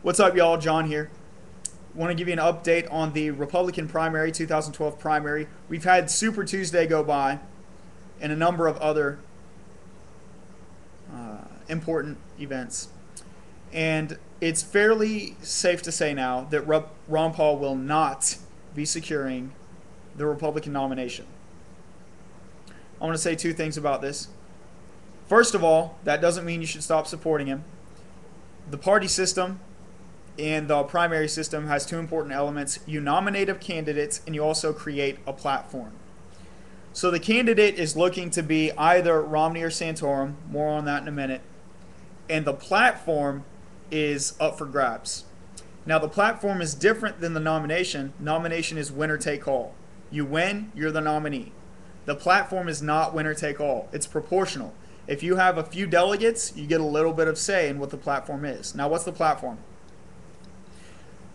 What's up, y'all? John here. Want to give you an update on the Republican primary, 2012 primary. We've had Super Tuesday go by and a number of other important events. And it's fairly safe to say now that Ron Paul will not be securing the Republican nomination. I want to say two things about this. First of all, that doesn't mean you should stop supporting him. The party system and the primary system has two important elements. You nominate a candidate and you also create a platform. So the candidate is looking to be either Romney or Santorum. More on that in a minute. And the platform is up for grabs. Now the platform is different than the nomination. Nomination is winner take all. You win, you're the nominee. The platform is not winner take all. It's proportional. If you have a few delegates, you get a little bit of say in what the platform is. Now what's the platform?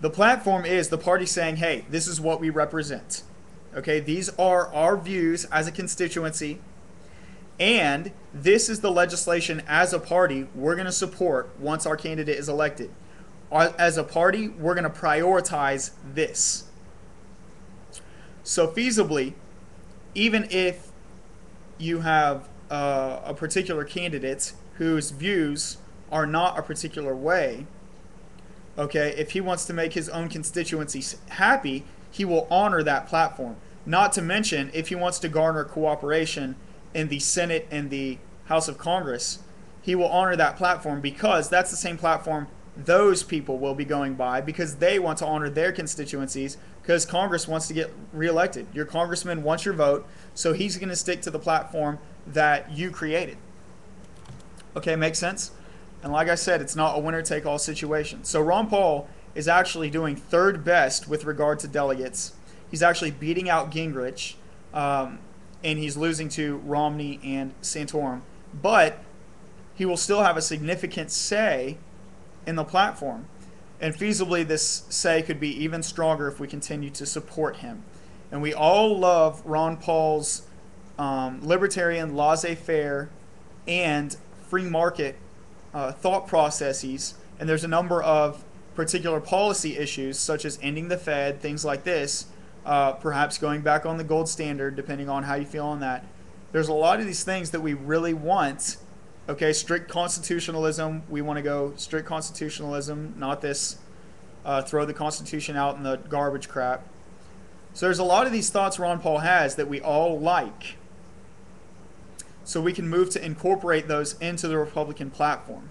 The platform is the party saying, hey, this is what we represent. Okay, these are our views as a constituency, and this is the legislation as a party we're going to support once our candidate is elected. As a party, we're going to prioritize this. So feasibly, even if you have a particular candidate whose views are not a particular way, okay, if he wants to make his own constituency happy, he will honor that platform. Not to mention, if he wants to garner cooperation in the Senate and the House of Congress, he will honor that platform because that's the same platform those people will be going by because they want to honor their constituencies because Congress wants to get reelected. Your congressman wants your vote, so he's going to stick to the platform that you created. Okay, makes sense? And like I said, it's not a winner-take-all situation. So Ron Paul is actually doing third best with regard to delegates. He's actually beating out Gingrich, and he's losing to Romney and Santorum. But he will still have a significant say in the platform. And feasibly, this say could be even stronger if we continue to support him. And we all love Ron Paul's libertarian, laissez-faire, and free market thought processes, and there's a number of particular policy issues such as ending the Fed, things like this, perhaps going back on the gold standard depending on how you feel on that. There's a lot of these things that we really want. Okay, strict constitutionalism, we want to go strict constitutionalism, not this throw the Constitution out in the garbage crap. So there's a lot of these thoughts Ron Paul has that we all like. So we can move to incorporate those into the Republican platform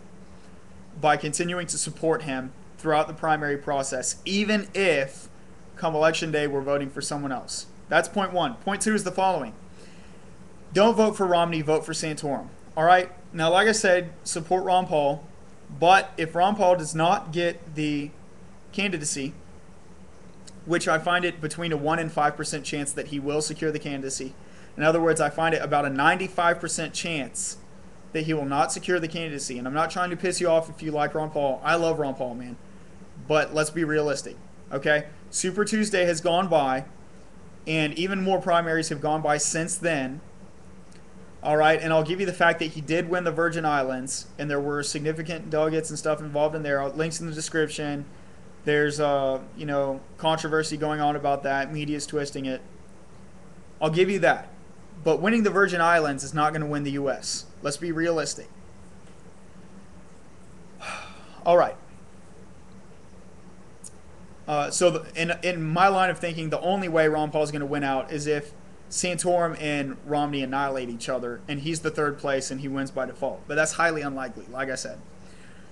by continuing to support him throughout the primary process, even if come election day we're voting for someone else. That's point one. Point two is the following. Don't vote for Romney, vote for Santorum. All right? Now, like I said, support Ron Paul, but if Ron Paul does not get the candidacy, which I find it between a 1 and 5% chance that he will secure the candidacy. In other words, I find it about a 95% chance that he will not secure the candidacy. And I'm not trying to piss you off if you like Ron Paul. I love Ron Paul, man. But let's be realistic, okay? Super Tuesday has gone by, and even more primaries have gone by since then. All right, and I'll give you the fact that he did win the Virgin Islands, and there were significant delegates and stuff involved in there. Links in the description. There's controversy going on about that. Media's twisting it. I'll give you that. But winning the Virgin Islands is not going to win the U.S. Let's be realistic. All right. So in my line of thinking, the only way Ron Paul is going to win out is if Santorum and Romney annihilate each other, and he's the third place and he wins by default. But that's highly unlikely, like I said.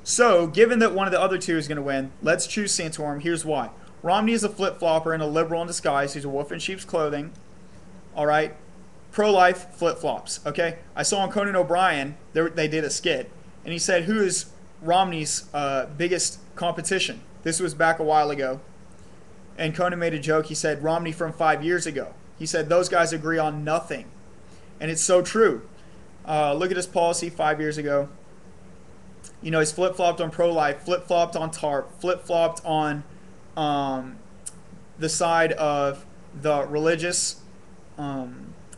So given that one of the other two is going to win, let's choose Santorum. Here's why. Romney is a flip-flopper and a liberal in disguise. He's a wolf in sheep's clothing. All right. Pro-life flip-flops, okay? I saw on Conan O'Brien, they did a skit, and he said, who is Romney's biggest competition? This was back a while ago. And Conan made a joke. He said, Romney from 5 years ago. He said, those guys agree on nothing. And it's so true. Look at his policy 5 years ago. You know, he's flip-flopped on pro-life, flip-flopped on TARP, flip-flopped on the side of the religious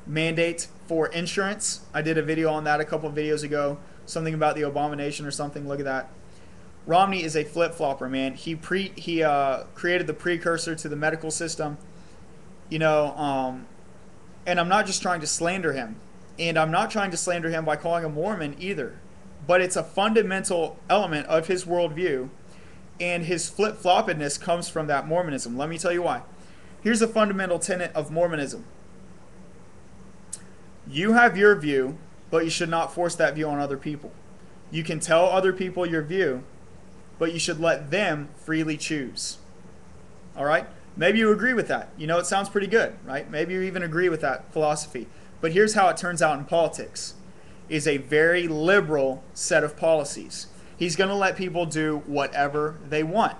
mandate for insurance. I did a video on that a couple of videos ago. Something about the abomination or something. Look at that. Romney is a flip-flopper, man. He created the precursor to the medical system, you know, and I'm not just trying to slander him. And I'm not trying to slander him by calling him Mormon either. But it's a fundamental element of his worldview, and his flip-floppedness comes from that Mormonism. Let me tell you why. Here's a fundamental tenet of Mormonism. You have your view, but you should not force that view on other people. You can tell other people your view, but you should let them freely choose. All right? Maybe you agree with that. You know, it sounds pretty good, right? Maybe you even agree with that philosophy. But here's how it turns out in politics. Is a very liberal set of policies. He's going to let people do whatever they want.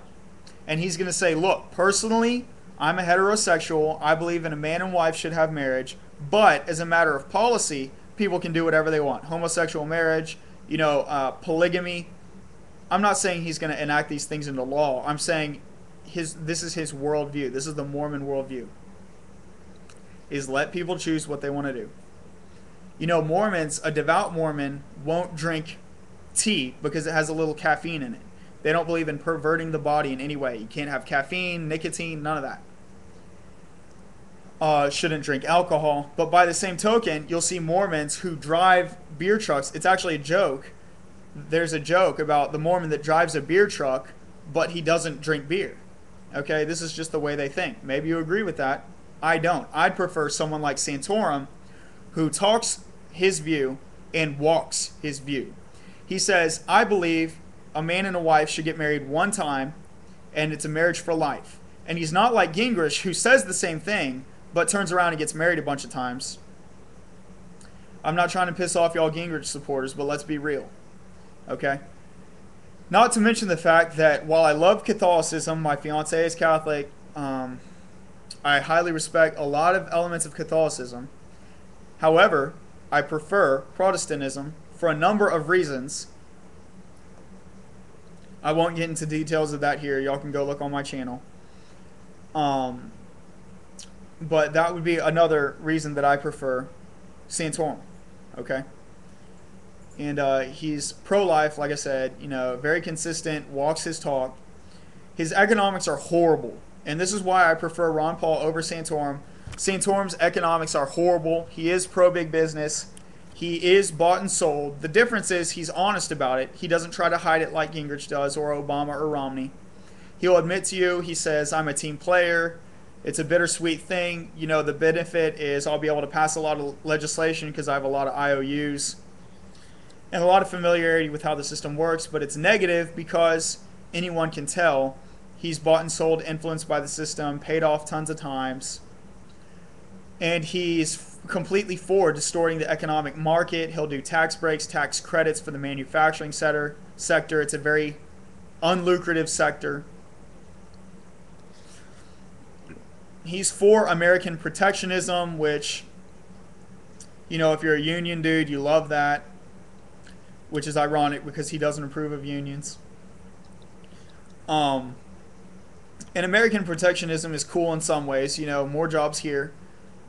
And he's going to say, look, personally, I'm a heterosexual. I believe in a man and wife should have marriage. But as a matter of policy, people can do whatever they want. Homosexual marriage, you know, polygamy. I'm not saying he's going to enact these things into law. I'm saying this is his worldview. This is the Mormon worldview. Is let people choose what they want to do. You know, Mormons, a devout Mormon won't drink tea because it has a little caffeine in it. They don't believe in perverting the body in any way. You can't have caffeine, nicotine, none of that. Shouldn't drink alcohol. But by the same token, you'll see Mormons who drive beer trucks. It's actually a joke. There's a joke about the Mormon that drives a beer truck, but he doesn't drink beer. Okay, this is just the way they think. Maybe you agree with that. I don't. I'd prefer someone like Santorum who talks his view and walks his view. He says, I believe a man and a wife should get married one time, and it's a marriage for life. And he's not like Gingrich, who says the same thing, but turns around and gets married a bunch of times. I'm not trying to piss off y'all Gingrich supporters, but let's be real. Okay? Not to mention the fact that while I love Catholicism, my fiance is Catholic, I highly respect a lot of elements of Catholicism. However, I prefer Protestantism for a number of reasons. I won't get into details of that here. Y'all can go look on my channel. But that would be another reason that I prefer Santorum. Okay? And he's pro-life, like I said, you know, very consistent, walks his talk. His economics are horrible. And this is why I prefer Ron Paul over Santorum. Santorum's economics are horrible. He is pro-big business. He is bought and sold. The difference is he's honest about it. He doesn't try to hide it like Gingrich does, or Obama or Romney. He'll admit to you, he says, I'm a team player. It's a bittersweet thing. You know, the benefit is I'll be able to pass a lot of legislation because I have a lot of IOUs and a lot of familiarity with how the system works, but it's negative because anyone can tell he's bought and sold, influenced by the system, paid off tons of times. And he's completely for distorting the economic market. He'll do tax breaks, tax credits for the manufacturing sector. It's a very unlucrative sector. He's for American protectionism, which, you know, if you're a union dude, you love that, which is ironic because he doesn't approve of unions. And American protectionism is cool in some ways, you know, more jobs here.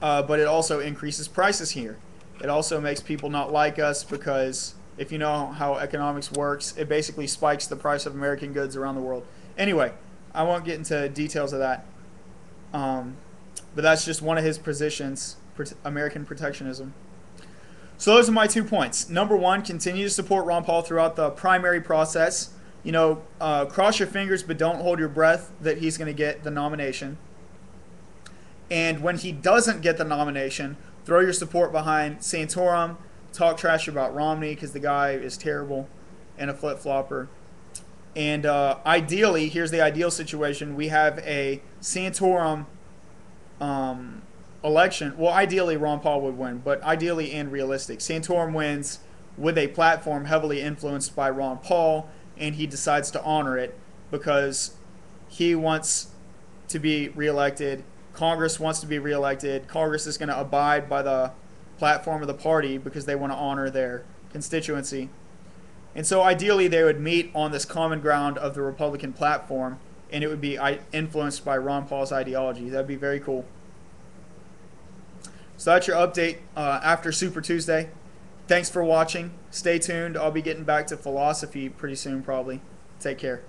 But it also increases prices here. It also makes people not like us because if you know how economics works, it basically spikes the price of American goods around the world. Anyway, I won't get into details of that. But that's just one of his positions, American protectionism. So those are my 2 points. Number one, continue to support Ron Paul throughout the primary process. You know, cross your fingers, but don't hold your breath that he's going to get the nomination. And when he doesn't get the nomination, throw your support behind Santorum. Talk trash about Romney because the guy is terrible and a flip-flopper. And ideally, here's the ideal situation. We have a Santorum election. Well, ideally, Ron Paul would win, but ideally and realistic. Santorum wins with a platform heavily influenced by Ron Paul, and he decides to honor it because he wants to be reelected. Congress wants to be reelected. Congress is going to abide by the platform of the party because they want to honor their constituency. And so ideally they would meet on this common ground of the Republican platform, and it would be influenced by Ron Paul's ideology. That'd be very cool. So that's your update after Super Tuesday. Thanks for watching. Stay tuned. I'll be getting back to philosophy pretty soon probably. Take care.